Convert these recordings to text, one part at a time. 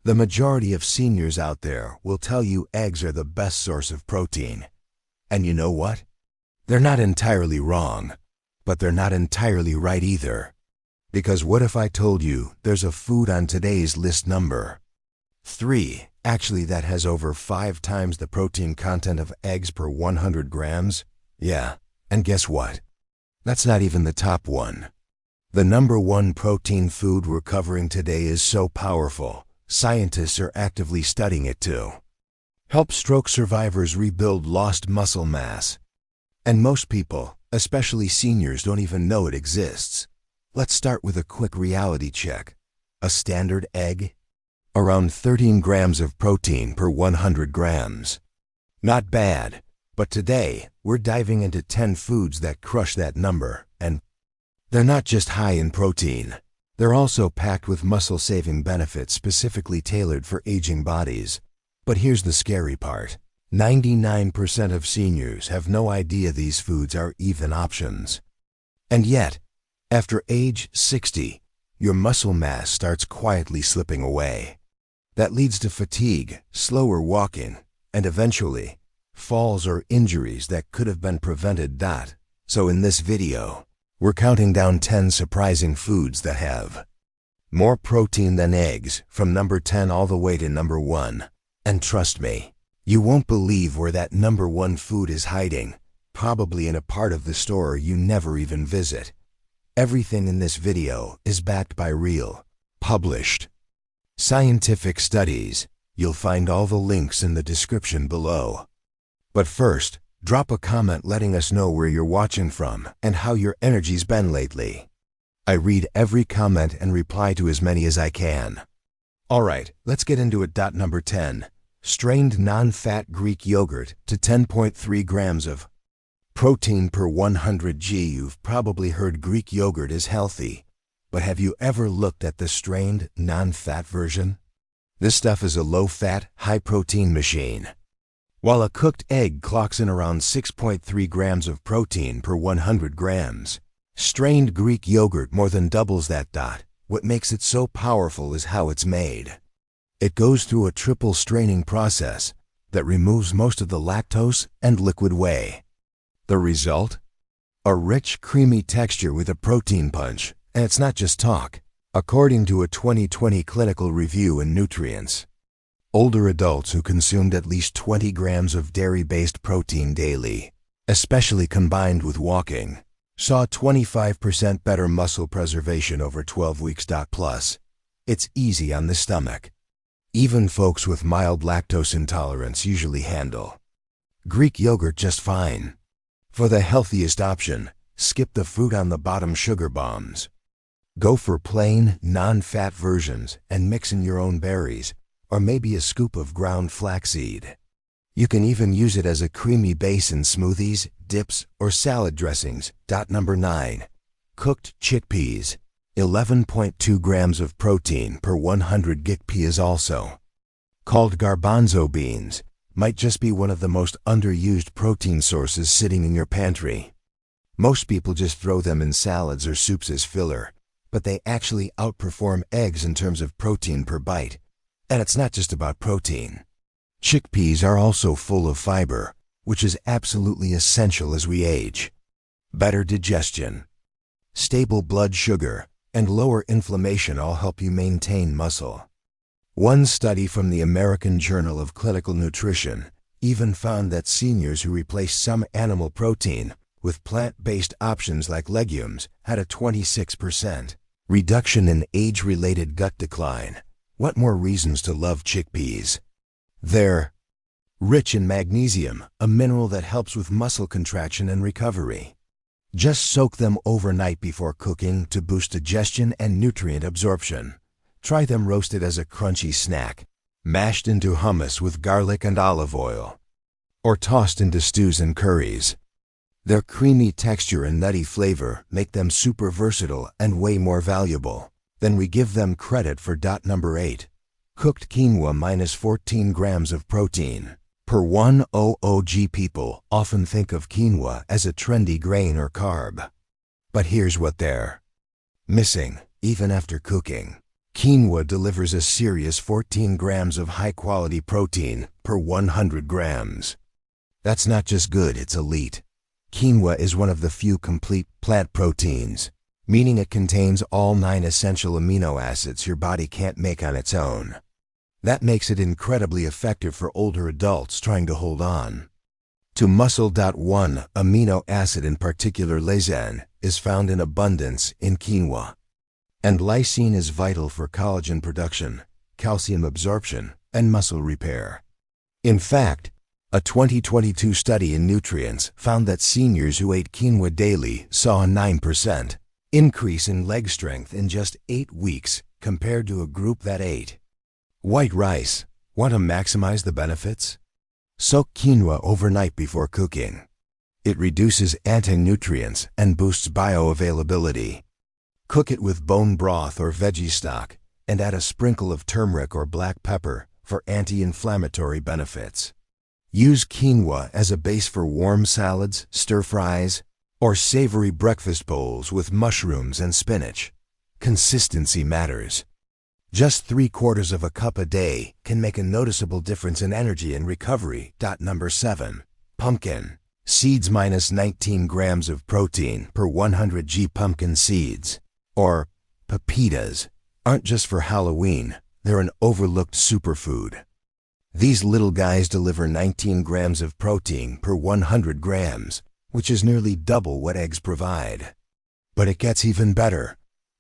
The majority of seniors out there will tell you eggs are the best source of protein. And you know what? They're not entirely wrong, but they're not entirely right either. Because what if I told you there's a food on today's list number 3, actually that has over 5 times the protein content of eggs per 100 grams? Yeah, and guess what? That's not even the top one. The number 1 protein food we're covering today is so powerful, scientists are actively studying it to help stroke survivors rebuild lost muscle mass. And most people, especially seniors, don't even know it exists. Let's start with a quick reality check. A standard egg? Around 13 grams of protein per 100 grams. Not bad, but today we're diving into 10 foods that crush that number, and they're not just high in protein. They're also packed with muscle-saving benefits specifically tailored for aging bodies. But here's the scary part. 99% of seniors have no idea these foods are even options. And yet, after age 60, your muscle mass starts quietly slipping away. That leads to fatigue, slower walking, and eventually, falls or injuries that could have been prevented. So in this video, we're counting down 10 surprising foods that have more protein than eggs, from number 10 all the way to number 1. And trust me, you won't believe where that number 1 food is hiding, probably in a part of the store you never even visit. Everything in this video is backed by real, published, scientific studies. You'll find all the links in the description below. But first, drop a comment letting us know where you're watching from and how your energy's been lately. I read every comment and reply to as many as I can. Alright, let's get into it. Number 10. Strained non-fat Greek yogurt to 10.3 grams of protein per 100 g. You've probably heard Greek yogurt is healthy, but have you ever looked at the strained non-fat version? This stuff is a low-fat, high-protein machine. While a cooked egg clocks in around 6.3 grams of protein per 100 grams, strained Greek yogurt more than doubles that. What makes it so powerful is how it's made. It goes through a triple straining process that removes most of the lactose and liquid whey. The result? A rich, creamy texture with a protein punch, and it's not just talk. According to a 2020 clinical review in Nutrients, older adults who consumed at least 20 grams of dairy-based protein daily, especially combined with walking, saw 25% better muscle preservation over 12 weeks. Plus, it's easy on the stomach. Even folks with mild lactose intolerance usually handle Greek yogurt just fine. For the healthiest option, skip the fruit on the bottom sugar bombs. Go for plain, non-fat versions and mix in your own berries, or maybe a scoop of ground flaxseed. You can even use it as a creamy base in smoothies, dips, or salad dressings. Number 9. Cooked chickpeas. 11.2 grams of protein per 100 chickpeas, also called garbanzo beans, might just be one of the most underused protein sources sitting in your pantry. Most people just throw them in salads or soups as filler, but they actually outperform eggs in terms of protein per bite. And it's not just about protein. Chickpeas are also full of fiber, which is absolutely essential as we age. Better digestion, stable blood sugar, and lower inflammation all help you maintain muscle. One study from the American Journal of Clinical Nutrition even found that seniors who replaced some animal protein with plant-based options like legumes had a 26% reduction in age-related gut decline. What more reasons to love chickpeas? They're rich in magnesium, a mineral that helps with muscle contraction and recovery. Just soak them overnight before cooking to boost digestion and nutrient absorption. Try them roasted as a crunchy snack, mashed into hummus with garlic and olive oil, or tossed into stews and curries. Their creamy texture and nutty flavor make them super versatile and way more valuable than we give them credit for. Number 8. Cooked quinoa minus 14 grams of protein per 100 g. People often think of quinoa as a trendy grain or carb. But here's what they're missing, even after cooking. Quinoa delivers a serious 14 grams of high-quality protein per 100 grams. That's not just good, it's elite. Quinoa is one of the few complete plant proteins, meaning it contains all 9 essential amino acids your body can't make on its own. That makes it incredibly effective for older adults trying to hold on to muscle. One amino acid in particular, lysine, is found in abundance in quinoa. And lysine is vital for collagen production, calcium absorption, and muscle repair. In fact, a 2022 study in Nutrients found that seniors who ate quinoa daily saw a 9% increase in leg strength in just 8 weeks compared to a group that ate white rice. Want to maximize the benefits? Soak quinoa overnight before cooking. It reduces anti-nutrients and boosts bioavailability. Cook it with bone broth or veggie stock and add a sprinkle of turmeric or black pepper for anti-inflammatory benefits. Use quinoa as a base for warm salads, stir-fries, or savory breakfast bowls with mushrooms and spinach. Consistency matters. Just 3/4 of a cup a day can make a noticeable difference in energy and recovery. Number 7. Pumpkin seeds minus 19 grams of protein per 100 g. Pumpkin seeds, or pepitas, aren't just for Halloween, they're an overlooked superfood. These little guys deliver 19 grams of protein per 100 grams, which is nearly double what eggs provide. But it gets even better.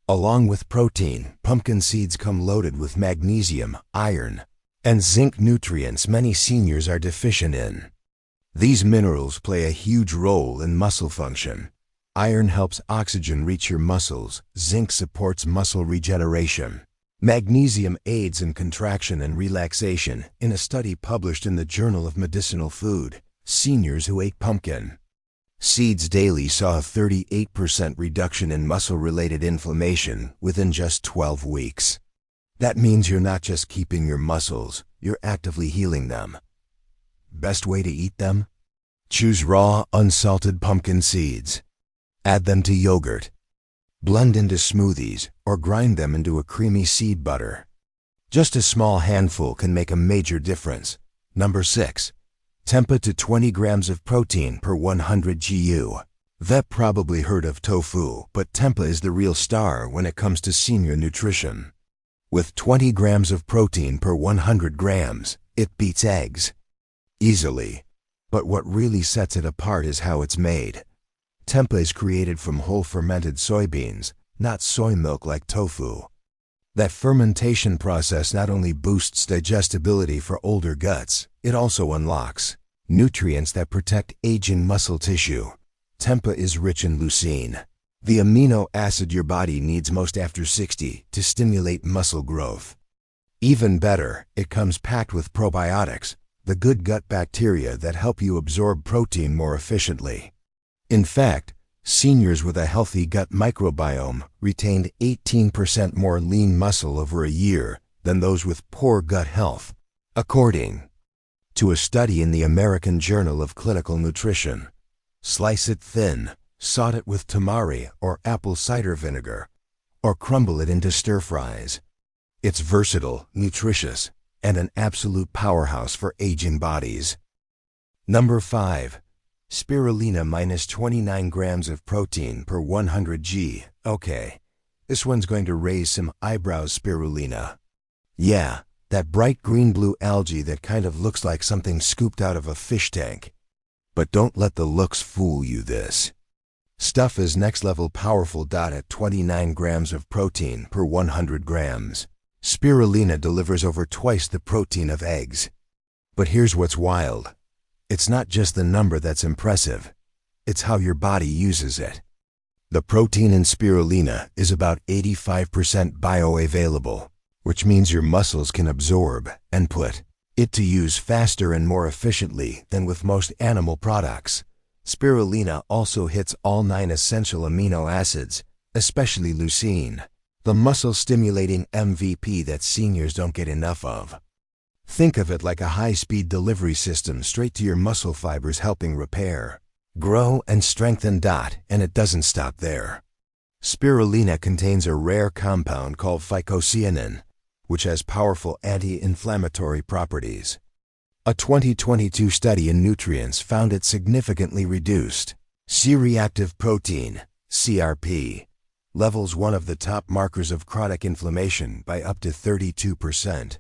Along with protein, pumpkin seeds come loaded with magnesium, iron, and zinc, nutrients many seniors are deficient in. These minerals play a huge role in muscle function. Iron helps oxygen reach your muscles, zinc supports muscle regeneration. Magnesium aids in contraction and relaxation. In a study published in the Journal of Medicinal Food, seniors who ate pumpkin seeds daily saw a 38% reduction in muscle-related inflammation within just 12 weeks. That means you're not just keeping your muscles, you're actively healing them. Best way to eat them? Choose raw, unsalted pumpkin seeds. Add them to yogurt. Blend into smoothies or grind them into a creamy seed butter. Just a small handful can make a major difference. Number 6. Tempeh to 20 grams of protein per 100 GU. That probably heard of tofu, but tempeh is the real star when it comes to senior nutrition. With 20 grams of protein per 100 grams, it beats eggs easily. But what really sets it apart is how it's made. Tempeh is created from whole fermented soybeans, not soy milk like tofu. That fermentation process not only boosts digestibility for older guts, it also unlocks nutrients that protect aging muscle tissue. Tempeh is rich in leucine, the amino acid your body needs most after 60 to stimulate muscle growth. Even better, it comes packed with probiotics, the good gut bacteria that help you absorb protein more efficiently. In fact, seniors with a healthy gut microbiome retained 18% more lean muscle over a year than those with poor gut health, according to a study in the American Journal of Clinical Nutrition. Slice it thin, saute it with tamari or apple cider vinegar, or crumble it into stir-fries. It's versatile, nutritious, and an absolute powerhouse for aging bodies. Number 5. Spirulina minus 29 grams of protein per 100 g. Okay, this one's going to raise some eyebrows. Spirulina. Yeah, that bright green-blue algae that kind of looks like something scooped out of a fish tank. But don't let the looks fool you. This stuff is next-level powerful. At 29 grams of protein per 100 grams, spirulina delivers over twice the protein of eggs. But here's what's wild. It's not just the number that's impressive, it's how your body uses it. The protein in spirulina is about 85% bioavailable, which means your muscles can absorb and put it to use faster and more efficiently than with most animal products. Spirulina also hits all 9 essential amino acids, especially leucine, the muscle-stimulating MVP that seniors don't get enough of. Think of it like a high-speed delivery system straight to your muscle fibers, helping repair, grow, and strengthen. And it doesn't stop there. Spirulina contains a rare compound called phycocyanin, which has powerful anti-inflammatory properties. A 2022 study in Nutrients found it significantly reduced C-reactive protein, CRP, levels, one of the top markers of chronic inflammation, by up to 32%.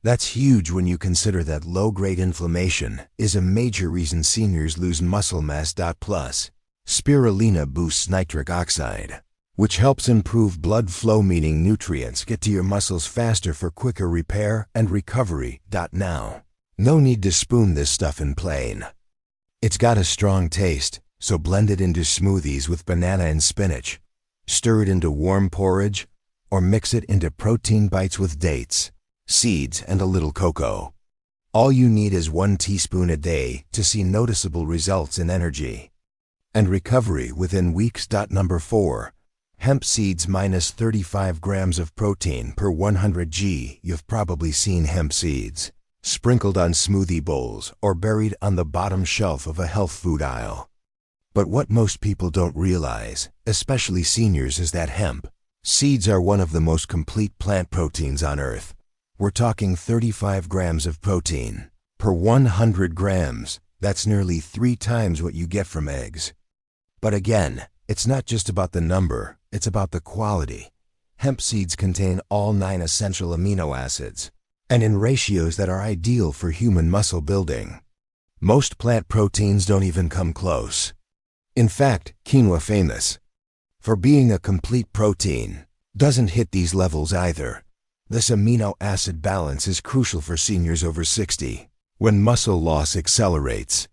That's huge when you consider that low-grade inflammation is a major reason seniors lose muscle mass. Plus, spirulina boosts nitric oxide, which helps improve blood flow, meaning nutrients get to your muscles faster for quicker repair and recovery. Now, no need to spoon this stuff in plain. It's got a strong taste, so blend it into smoothies with banana and spinach, stir it into warm porridge, or mix it into protein bites with dates, seeds, and a little cocoa. All you need is 1 teaspoon a day to see noticeable results in energy and recovery within weeks. Number 4. Hemp seeds minus 35 grams of protein per 100 g. You've probably seen hemp seeds sprinkled on smoothie bowls or buried on the bottom shelf of a health food aisle. But what most people don't realize, especially seniors, is that hemp seeds are one of the most complete plant proteins on Earth. We're talking 35 grams of protein per 100 grams. That's nearly 3 times what you get from eggs. But again, it's not just about the number, it's about the quality. Hemp seeds contain all 9 essential amino acids, and in ratios that are ideal for human muscle building. Most plant proteins don't even come close. In fact, quinoa, famous for being a complete protein, doesn't hit these levels either. This amino acid balance is crucial for seniors over 60, when muscle loss accelerates.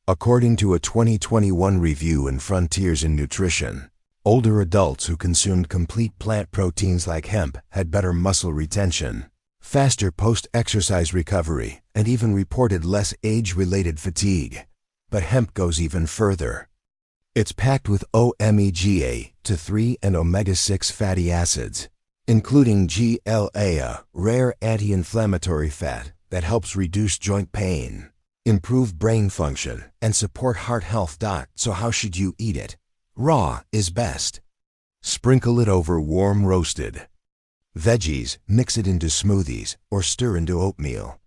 According to a 2021 review in Frontiers in Nutrition, older adults who consumed complete plant proteins like hemp had better muscle retention, faster post-exercise recovery, and even reported less age-related fatigue. But hemp goes even further. It's packed with omega-3 and omega-6 fatty acids, including GLA, a rare anti-inflammatory fat that helps reduce joint pain, improve brain function, and support heart health. So how should you eat it? Raw is best. Sprinkle it over warm roasted veggies, mix it into smoothies, or stir into oatmeal.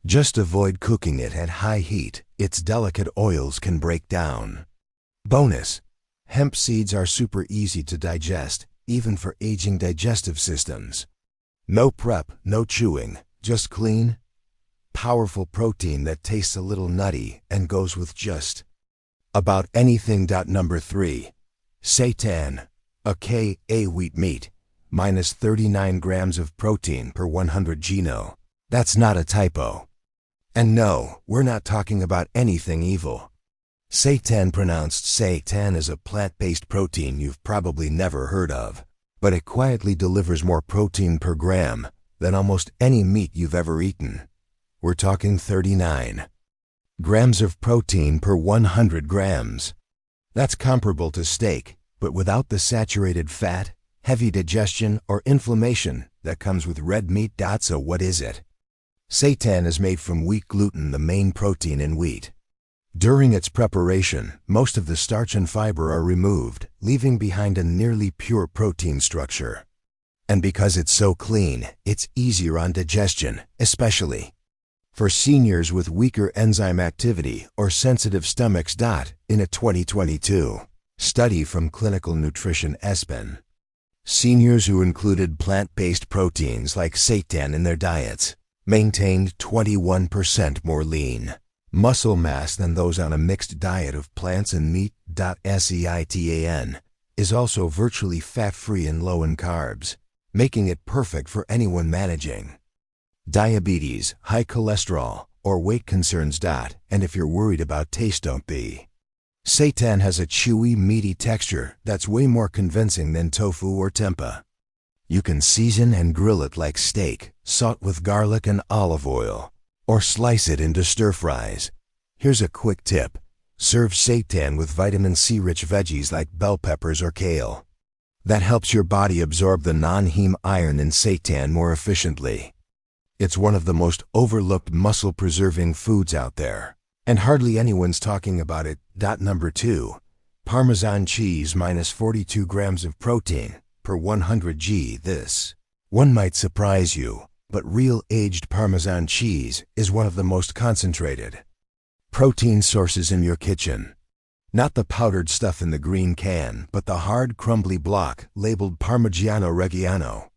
Just avoid cooking it at high heat. Its delicate oils can break down. Bonus: hemp seeds are super easy to digest, even for aging digestive systems. No prep, no chewing, just clean, powerful protein that tastes a little nutty and goes with just about anything. Number 3. Seitan, a wheat meat, minus 39 grams of protein per 100 g. No, that's not a typo. And no, we're not talking about anything evil. Seitan, pronounced seitan, is a plant-based protein you've probably never heard of, but it quietly delivers more protein per gram than almost any meat you've ever eaten. We're talking 39 grams of protein per 100 grams. That's comparable to steak, but without the saturated fat, heavy digestion, or inflammation that comes with red meat. So what is it? Seitan is made from wheat gluten, the main protein in wheat. During its preparation, most of the starch and fiber are removed, leaving behind a nearly pure protein structure. And because it's so clean, it's easier on digestion, especially for seniors with weaker enzyme activity or sensitive stomachs. In a 2022 study from Clinical Nutrition ESPN, seniors who included plant-based proteins like seitan in their diets maintained 21% more lean muscle mass than those on a mixed diet of plants and meat. Seitan is also virtually fat-free and low in carbs, making it perfect for anyone managing diabetes, high cholesterol, or weight concerns. And if you're worried about taste, don't be. Seitan has a chewy, meaty texture that's way more convincing than tofu or tempeh. You can season and grill it like steak, salt with garlic and olive oil, or slice it into stir-fries. Here's a quick tip: serve seitan with vitamin C-rich veggies like bell peppers or kale. That helps your body absorb the non-heme iron in seitan more efficiently. It's one of the most overlooked muscle-preserving foods out there, and hardly anyone's talking about it. Number 2. Parmesan cheese minus 42 grams of protein per 100 g. This one might surprise you, but real aged Parmesan cheese is one of the most concentrated protein sources in your kitchen. Not the powdered stuff in the green can, but the hard, crumbly block labeled Parmigiano Reggiano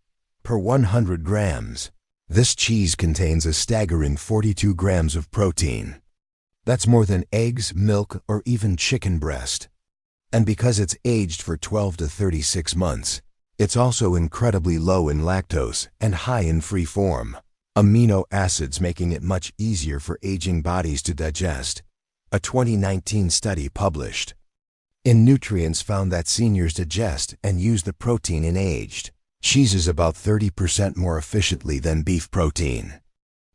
per 100 grams. This cheese contains a staggering 42 grams of protein. That's more than eggs, milk, or even chicken breast. And because it's aged for 12 to 36 months, it's also incredibly low in lactose and high in free form amino acids, making it much easier for aging bodies to digest. A 2019 study published in Nutrients found that seniors digest and use the protein in aged cheeses about 30% more efficiently than beef protein.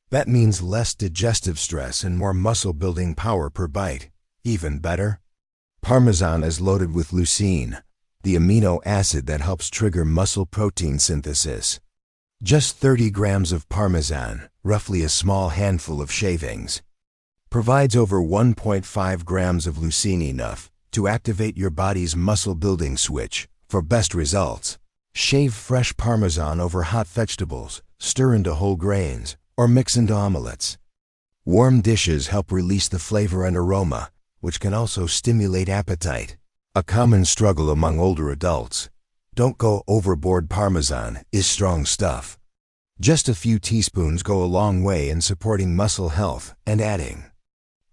That means less digestive stress and more muscle-building power per bite. Even better, Parmesan is loaded with leucine, the amino acid that helps trigger muscle protein synthesis. Just 30 grams of Parmesan, roughly a small handful of shavings, provides over 1.5 grams of leucine, enough to activate your body's muscle-building switch. For best results, shave fresh Parmesan over hot vegetables, stir into whole grains, or mix into omelets. Warm dishes help release the flavor and aroma, which can also stimulate appetite. A common struggle among older adults. Don't go overboard. Parmesan is strong stuff. Just a few teaspoons go a long way in supporting muscle health and adding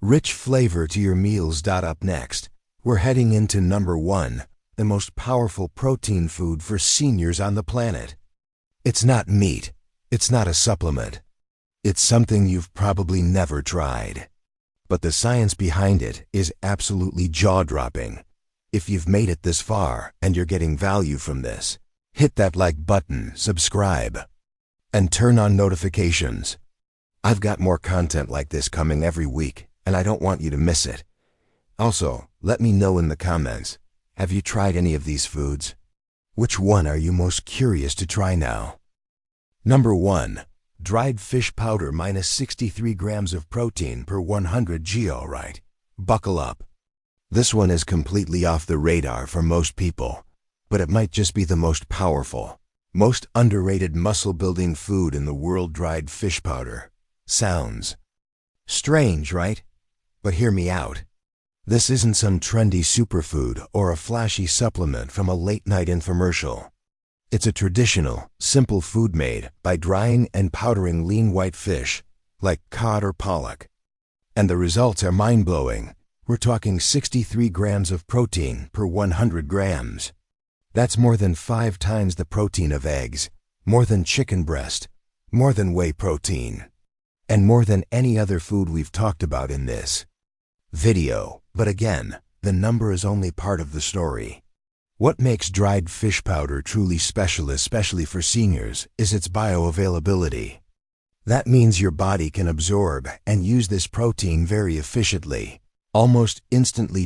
rich flavor to your meals. Up next, we're heading into number 1, the most powerful protein food for seniors on the planet. It's not meat. It's not a supplement. It's something you've probably never tried. But the science behind it is absolutely jaw-dropping. If you've made it this far and you're getting value from this, hit that like button, subscribe, and turn on notifications. I've got more content like this coming every week, and I don't want you to miss it. Also, let me know in the comments, have you tried any of these foods? Which one are you most curious to try now? Number 1. Dried fish powder minus 63 grams of protein per 100 g. Alright, buckle up. This one is completely off the radar for most people, but it might just be the most powerful, most underrated muscle-building food in the world. Dried fish powder. Sounds strange, right? But hear me out. This isn't some trendy superfood or a flashy supplement from a late-night infomercial. It's a traditional, simple food made by drying and powdering lean white fish, like cod or pollock. And the results are mind-blowing. We're talking 63 grams of protein per 100 grams. That's more than 5 times the protein of eggs, more than chicken breast, more than whey protein, and more than any other food we've talked about in this video. But again, the number is only part of the story. What makes dried fish powder truly special, especially for seniors, is its bioavailability. That means your body can absorb and use this protein very efficiently, almost instantly.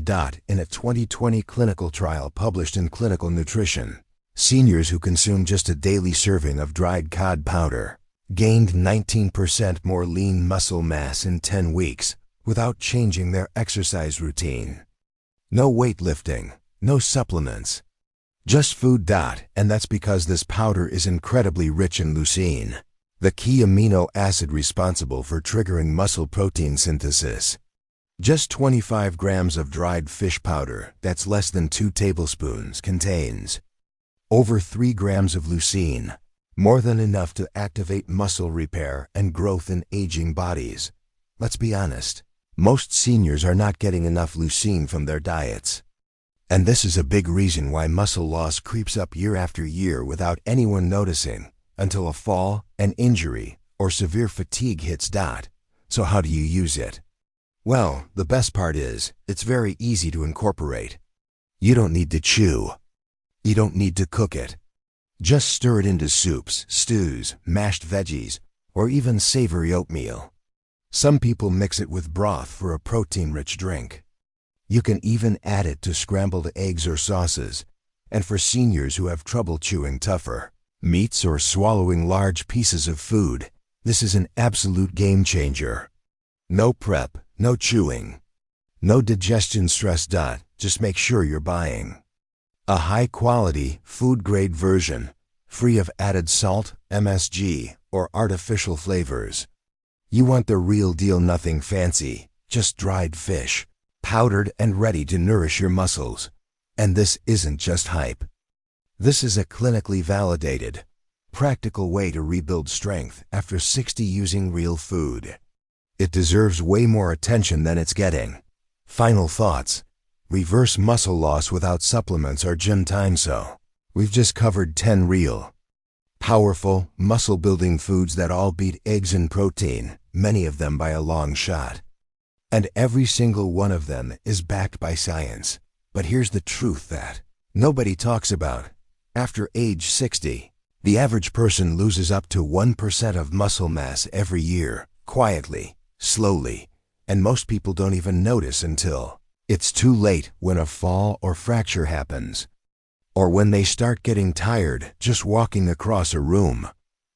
In a 2020 clinical trial published in Clinical Nutrition, seniors who consumed just a daily serving of dried cod powder gained 19% more lean muscle mass in 10 weeks without changing their exercise routine. No weightlifting, no supplements, just food. And that's because this powder is incredibly rich in leucine, the key amino acid responsible for triggering muscle protein synthesis. Just 25 grams of dried fish powder, that's less than 2 tablespoons, contains over 3 grams of leucine, more than enough to activate muscle repair and growth in aging bodies. Let's be honest, most seniors are not getting enough leucine from their diets. And this is a big reason why muscle loss creeps up year after year without anyone noticing, until a fall, an injury, or severe fatigue hits. So how do you use it? Well, the best part is, it's very easy to incorporate. You don't need to chew. You don't need to cook it. Just stir it into soups, stews, mashed veggies, or even savory oatmeal. Some people mix it with broth for a protein-rich drink. You can even add it to scrambled eggs or sauces. And for seniors who have trouble chewing tougher meats or swallowing large pieces of food, this is an absolute game changer. No prep, no chewing, No digestion stress. Just make sure you're buying a high-quality, food-grade version, free of added salt, MSG, or artificial flavors. You want the real deal, nothing fancy, just dried fish, powdered and ready to nourish your muscles. And this isn't just hype. This is a clinically validated, practical way to rebuild strength after 60 using real food. It deserves way more attention than it's getting. Final thoughts. Reverse muscle loss without supplements or gym time. So, we've just covered 10 real, powerful, muscle-building foods that all beat eggs in protein, many of them by a long shot. And every single one of them is backed by science. But here's the truth that nobody talks about. After age 60, the average person loses up to 1% of muscle mass every year, quietly, slowly, and most people don't even notice until it's too late, when a fall or fracture happens, or when they start getting tired just walking across a room.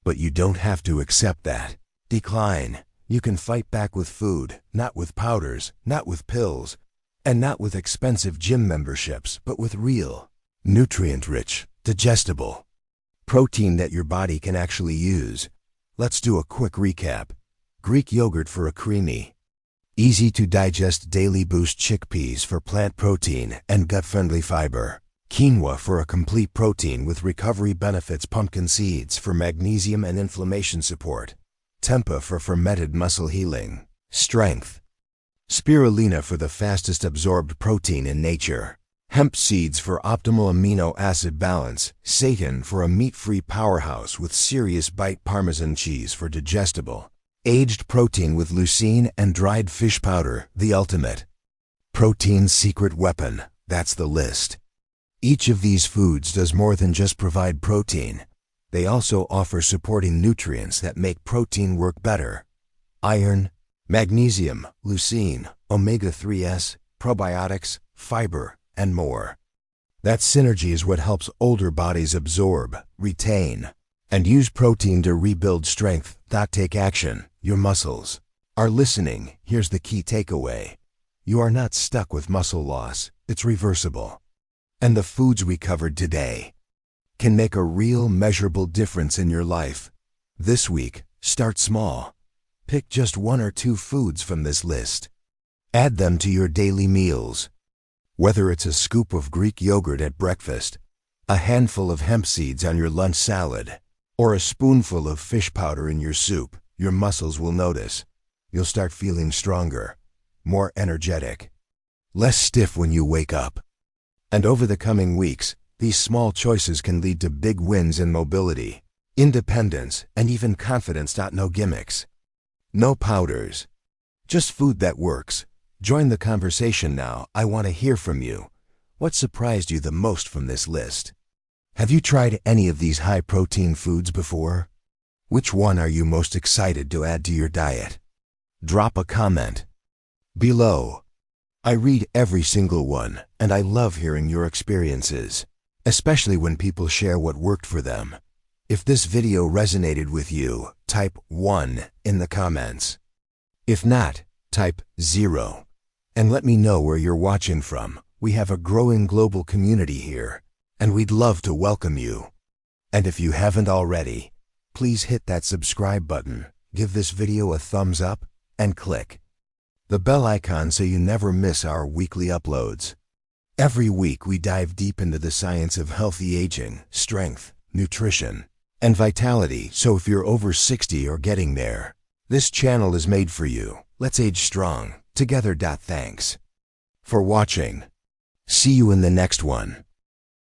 But you don't have to accept that decline. You can fight back with food, not with powders, not with pills, and not with expensive gym memberships, but with real, nutrient-rich, digestible protein that your body can actually use. Let's do a quick recap. Greek yogurt for a creamy, easy-to-digest daily boost. Chickpeas for plant protein and gut-friendly fiber. Quinoa for a complete protein with recovery benefits. Pumpkin seeds for magnesium and inflammation support. Tempeh for fermented muscle healing, strength. Spirulina for the fastest absorbed protein in nature. Hemp seeds for optimal amino acid balance. Seitan for a meat-free powerhouse with serious bite. Parmesan cheese for digestible, aged protein with leucine, and dried fish powder, the ultimate protein's secret weapon. That's the list. Each of these foods does more than just provide protein. They also offer supporting nutrients that make protein work better. Iron, magnesium, leucine, omega-3s, probiotics, fiber, and more. That synergy is what helps older bodies absorb, retain, and use protein to rebuild strength. Take action. Your muscles are listening. Here's the key takeaway. You are not stuck with muscle loss. It's reversible. And the foods we covered today can make a real measurable difference in your life. This week, start small. Pick just 1 or 2 foods from this list. Add them to your daily meals. Whether it's a scoop of Greek yogurt at breakfast, a handful of hemp seeds on your lunch salad, or a spoonful of fish powder in your soup, your muscles will notice. You'll start feeling stronger, more energetic, less stiff when you wake up. And over the coming weeks, these small choices can lead to big wins in mobility, independence, and even confidence. No gimmicks. No powders. Just food that works. Join the conversation now. I want to hear from you. What surprised you the most from this list? Have you tried any of these high-protein foods before? Which one are you most excited to add to your diet? Drop a comment below. I read every single one, and I love hearing your experiences, especially when people share what worked for them. If this video resonated with you, type 1 in the comments. If not, type 0. And let me know where you're watching from. We have a growing global community here, and we'd love to welcome you. And if you haven't already, please hit that subscribe button, give this video a thumbs up, and click the bell icon so you never miss our weekly uploads. Every week we dive deep into the science of healthy aging, strength, nutrition, and vitality. So if you're over 60 or getting there, this channel is made for you. Let's age strong together. Thanks for watching. See you in the next one.